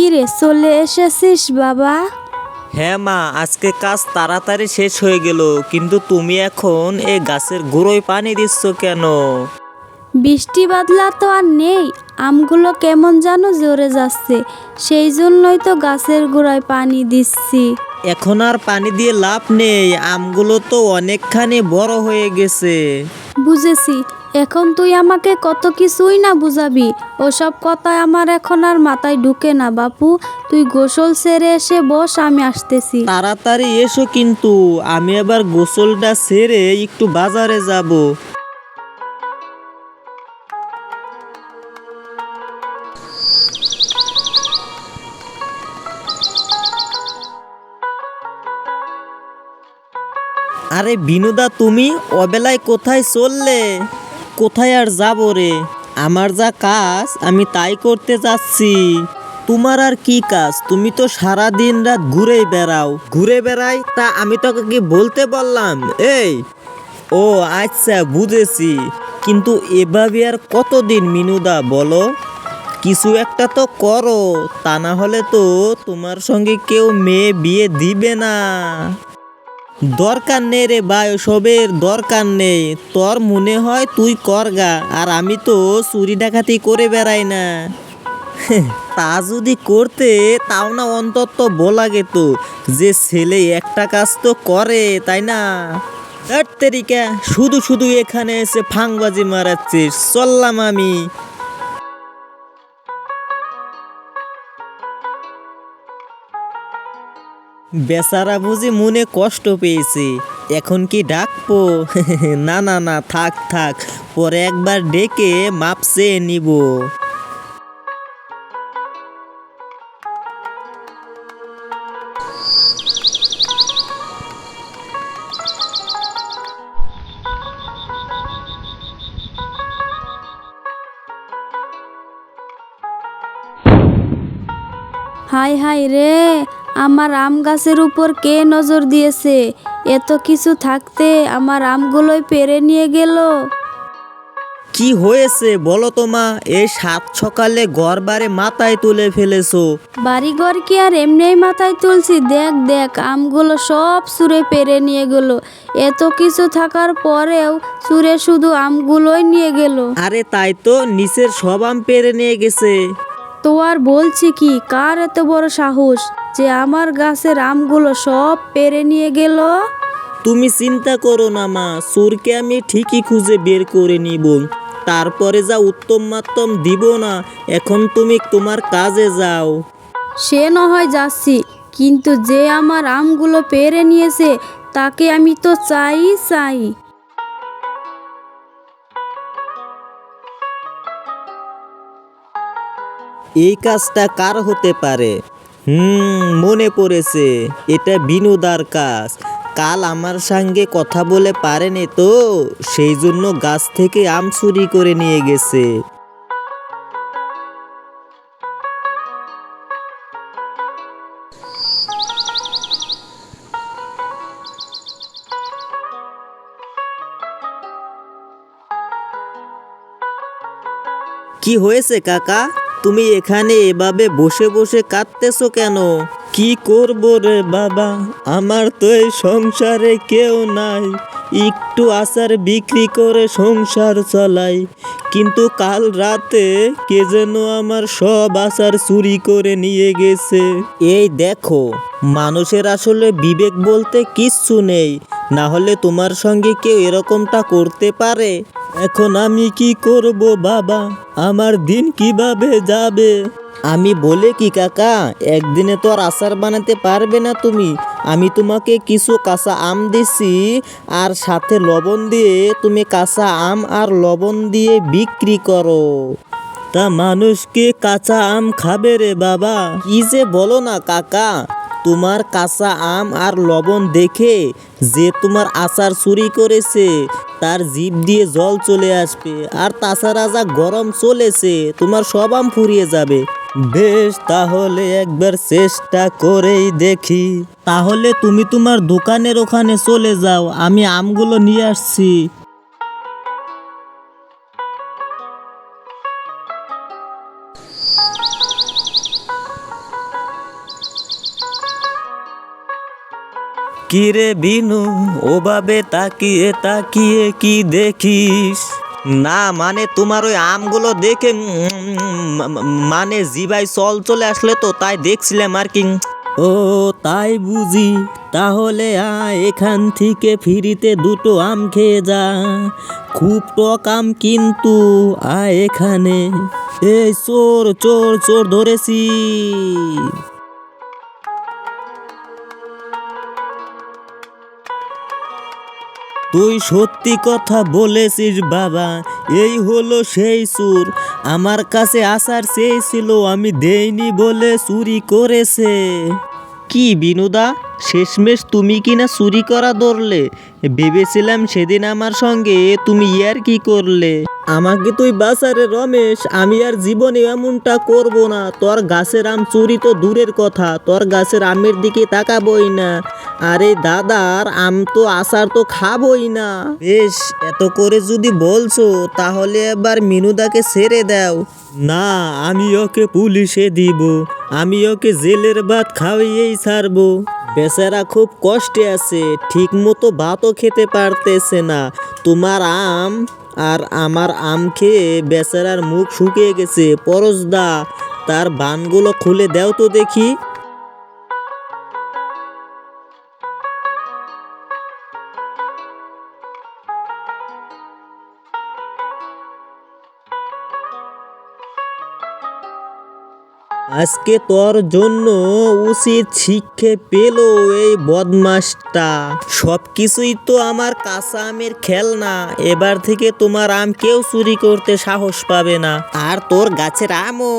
কিরে চলে এসেছিস বাবা? হ্যাঁ মা, আজকে কাজ তাড়াতাড়ি শেষ হয়ে গেল, কিন্তু তুমি এখন এই গাছের গোড়ায় পানি দিচ্ছ কেন? বৃষ্টি বাদলা তো আর নেই, আমগুলো কেমন যেন ঝরে যাচ্ছে, সেই জন্যই তো গাছের গোড়ায় পানি দিচ্ছি। এখন আর পানি দিয়ে লাভ নেই, আমগুলো তো অনেকখানি বড় হয়ে গেছে। বুঝেছি, এখন তুই আমাকে কত কিছুই না বুঝাবি, ওসব কথা আমার এখন আর মাথায় ঢুকে না বাপু। তুই গোসল সেরে এসে বস, আমি আসতেছি। তাড়াতাড়ি এসো কিন্তু, আমি আবার গোসলটা সেরে একটু বাজারে যাব। আরে বিনুদা, তুমি অবেলায় কোথায় চললে? কোথায় আর যাব রে, আমার যা কাজ আমি তাই করতে যাচ্ছি। তোমার আর কি কাজ? তুমি তো সারা দিন রাত ঘুরেই বেড়াও। ঘুরে বেড়াই তা আমি তোকে কি বলতে বললাম? এই ও আচ্ছা, বুঝেছি, কিন্তু এভাবে আর কতদিন মিনুদা বলো? কিছু একটা তো করো, তা না হলে তো তোমার সঙ্গে কেউ মেয়ে বিয়ে দিবে না। দরকার নেই রে ভাই, ওসবের দরকার নেই। তোর মনে হয় তুই করগা, আর আমি তো চুরি ডাকাতি করে বেড়াই না। তা যদি করতে, তাও না অন্তত বলা গেত যে ছেলে একটা কাজ তো করে, তাই না? তেরিকা, শুধু শুধু এখানে এসে ফাংবাজি মারাচ্ছিস, চললাম আমি। বেচারা বুঝি মনে কষ্ট পেয়েছে, এখন কি ডাকবো? না না না, থাক থাক, পরে একবার ডেকে মাপ চেয়ে নিব। হাই হাই রে, আমার আম গাছের উপর কে নজর দিয়েছে? এত কিছু থাকতে আমার আমগুলোই পেরে নিয়ে গেল। কি হয়েছে বলো তো মা? এই সাত সকালে ঘর বারে মাথায় তুলে ফেলেছো। বাড়িঘর কি আর এমনিই মাথায় তুলছি? দেখ দেখ, আমগুলো সব চুরে পেরে নিয়ে গেল। এত কিছু থাকার পরেও চুরে শুধু আমগুলোই নিয়ে গেল। আরে তাই তো, নিচের সব আম পেরে নিয়ে গেছে। তো আর বলছি কি, কার এত বড় সাহস যে আমার গাছের আমগুলো সব পেরে নিয়ে গেল? তুমি চিন্তা করো না মা, চোরকে আমি ঠিকই খুঁজে বের করে নিব, তারপরে যা উত্তম মাত্তম দিব না। এখন তুমি তোমার কাজে যাও। সে না হয় যাচ্ছি, কিন্তু যে আমার আমগুলো পেরে নিয়েছে তাকে আমি তো চাই চাই। এই কাজটা কার হতে পারে? মনে পড়েছে, এটা বিনুদার কাজ। কাল আমার সঙ্গে কথা বলে পারেনি তো, সেই জন্য গাছ থেকে আম চুরি করে নিয়ে গেছে। কি হয়েছে কাকা? তুমি এখানে এভাবে বসে বসে কাঁদতেছো কেন? কি করব রে বাবা, আমার তো এই সংসারে কেউ নাই। একটু আচার বিক্রি করে সংসার চালাই, কিন্তু কাল রাতে কে যেন আমার সব আচার চুরি করে নিয়ে গেছে। এই দেখো, মানুষের আসলে বিবেক বলতে কিচ্ছু নেই, না হলে তোমার সঙ্গে কেউ এরকমটা করতে পারে? এখন আমি কি করব বাবা, আমার দিন কিভাবে যাবে? আমি বলে কি কাকা, একদিনে তো আর আচার বানাতে পারবে না তুমি। আমি তোমাকে কিছু কাঁচা আম দিছি, আর সাথে লবণ দিয়ে তুমি কাঁচা আম আর লবণ দিয়ে বিক্রি করো। তা মানুষ কি কাঁচা আম খাবে রে বাবা? কি যে বলো না কাকা, তোমার কাঁচা আম আর লবণ দেখে যে তোমার আচার চুরি করেছে তার জিভ দিয়ে জল চলে আসবে, আর তাছাড়া যা গরম চলেছে তোমার সব আম ফুরিয়ে যাবে। বেশ, তাহলে একবার চেষ্টা করেই দেখি। তাহলে তুমি তোমার দোকানের ওখানে চলে যাও, আমি আমগুলো নিয়ে আসছি। কিরে বিনু, ওভাবে তাকিয়ে তাকিয়ে কি দেখিস? না মানে তোমার ওই আমগুলো দেখে মানে জিভাই চল চলে আসলে তো তাই দেখছিলাম আর কি। ও তাই বুঝি, তাহলে এখান থেকে ফ্রিতে দুটো আম খেয়ে যা, খুব টক আম কিন্তু। এখানে এই চোর চোর চোর ধরেছি। তুই সত্যি কথা বলেছিস বাবা, এই হলো সেই চোর। আমার কাছে আসার চেয়েছিল, আমি দেইনি বলে চুরি করেছে। কি বিনুদা, শেষমেশ তুমি কি না চুরি করা ধরলে? ভেবেছিলাম সেদিন আমার সঙ্গে তুমি ইয়ার কি করলে। আমাকে তুই বাঁচারে রমেশ, আমি আর জীবনে এমনটা করব না। তোর গাছের আম চুরি তো দূরের কথা, তোর গাছের আমের দিকে তাকাবই না। আরে দাদার আম তো আচার তো খাবই না। বেশ, এত করে যদি বলছো তাহলে এবার মিনুদাকে ছেড়ে দাও। না, আমি ওকে পুলিশে দিব, আমি ওকে জেলের ভাত খাওয়াইয়েই ছাড়বো। বেচারা খুব কষ্টে আছে, ঠিক মতো ভাতও খেতে পারতেছে না। তোমার আম আর আমার আম খেয়ে বেচারার মুখ শুকিয়ে গেছে। পরশদা, তার বানগুলো খুলে দাও তো দেখি। আজকে তোর জন্য উচিত শিক্ষা পেল এই বদমাসটা। সব কিছুই তো আমার কাঁচা আমের খেলনা, এবার থেকে তোমার আম কেউ চুরি করতে সাহস পাবে না। আর তোর গাছের আমও